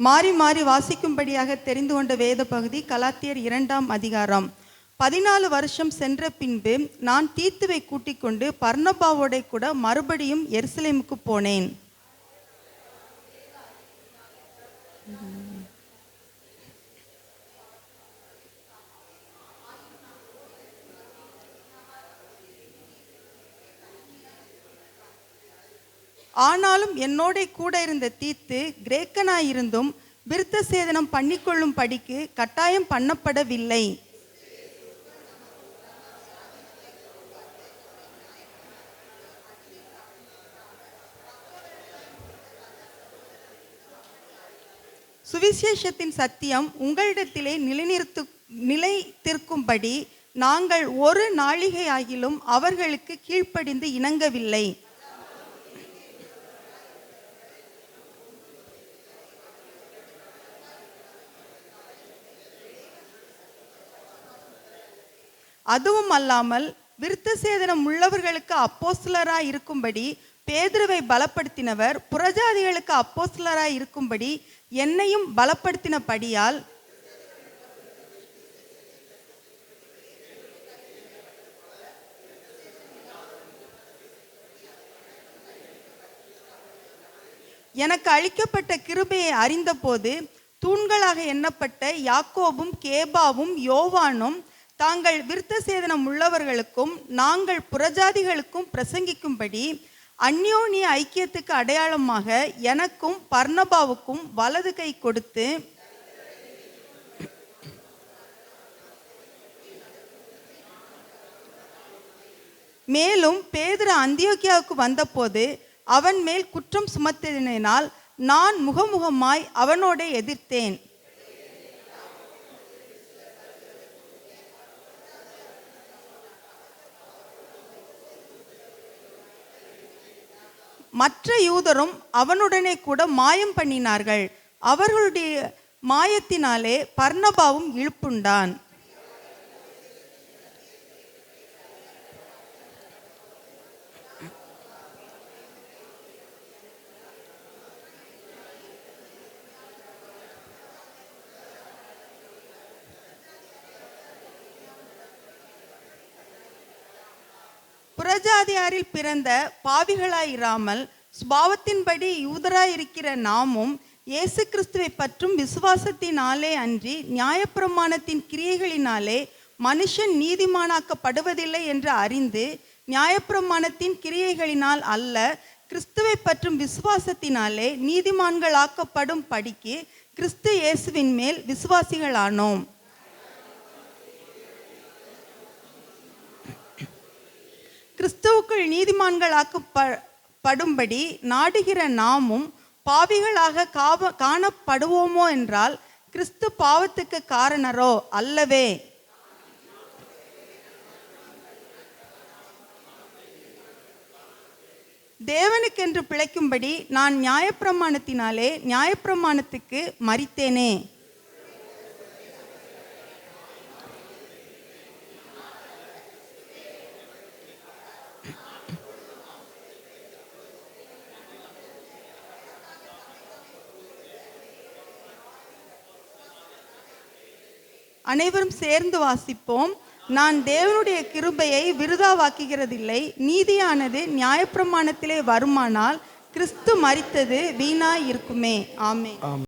மாறி மாறி வாசிக்கும்படியாக தெரிந்து கொண்ட வேத பகுதி கலாத்தியர் 2ஆம் அதிகாரம். 14 வருஷம் சென்ற பின்பு நான் தீத்துவை கூட்டிக் கொண்டு பர்னபாவோட கூட மறுபடியும் எருசலேமுக்கு போனேன். ஆனாலும் என்னோட கூட இருந்த தீத்து கிரேக்கனாயிருந்தும் விருத்த சேதனம் பண்ணிக்கொள்ளும் படிக்கு கட்டாயம் பண்ணப்படவில்லை. சுவிசேஷத்தின் சத்தியம் உங்களிடத்திலே நிலைத்திருக்கும்படி நாங்கள் ஒரு நாழிகை ஆகிலும் அவர்களுக்கு கீழ்ப்படிந்து இணங்கவில்லை. அதுவும் அல்லாமல் விருத்த சேதனம் உள்ளவர்களுக்கு அப்போஸ்தலராய் இருக்கும்படி பேதுருவை பலப்படுத்தினவர் புறஜாதிகளுக்கு அப்போஸ்தலராய் இருக்கும்படி என்னையும் பலப்படுத்தினபடியால் எனக்கு அளிக்கப்பட்ட கிருபையை அறிந்தபோது தூண்களாக எண்ணப்பட்ட யாக்கோபும் கேபாவும் யோவானும் தாங்கள் விருத்த சேதனம் உள்ளவர்களுக்கும் நாங்கள் புறஜாதிகளுக்கும் பிரசங்கிக்கும்படி அந்யோன்ய ஐக்கியத்துக்கு அடையாளமாக எனக்கும் பர்னபாவுக்கும் வலது கை கொடுத்து மேலும் பேதுரு அந்தியோக்கியாவுக்கு வந்தபோது அவன் மேல் குற்றம் சுமத்தினால் நான் முகமுகமாய் அவனோட எதிர்த்தேன். மற்ற யூதரும் அவனுடனே கூட மாயம் பண்ணினார்கள். அவர்களுடைய மாயத்தினாலே பர்னபாவும் இழுப்புண்டான். புறஜாதியாரில் பிறந்த பாவிகளாயிராமல் சுபாவத்தின்படி யூதராயிருக்கிற நாமும் இயேசு கிறிஸ்துவை பற்றும் விசுவாசத்தினாலே அன்றி நியாயப்பிரமாணத்தின் கிரியைகளினாலே மனுஷன் நீதிமானாக்கப்படுவதில்லை என்று அறிந்து நியாயப்பிரமாணத்தின் கிரியைகளினால் அல்ல கிறிஸ்துவை பற்றும் விசுவாசத்தினாலே நீதிமான்களாக்கப்படும் படிக்கு கிறிஸ்து இயேசுவின் மேல் விசுவாசிகளானோம். கிறிஸ்துவுக்குள் நீதிமான்களாக்கப்படும்படி நாடுகிற நாமும் பாவிகளாக காணப்படுவோமோ என்றால் கிறிஸ்து பாவத்துக்கு காரணரோ? அல்லவே. தேவனுக்கென்று பிழைக்கும்படி நான் நியாயப்பிரமாணத்தினாலே நியாயப்பிரமாணத்துக்கு மரித்தேனே. அனைவரும் சேர்ந்து வாசிப்போம். நான் தேவனுடைய கிருபையை விருதாவாக்குகிறதில்லை. நீதியானது நியாயப்பிரமாணத்திலே வருமானால் கிறிஸ்து மரித்தது வீணாய் இருக்குமே. ஆமென்.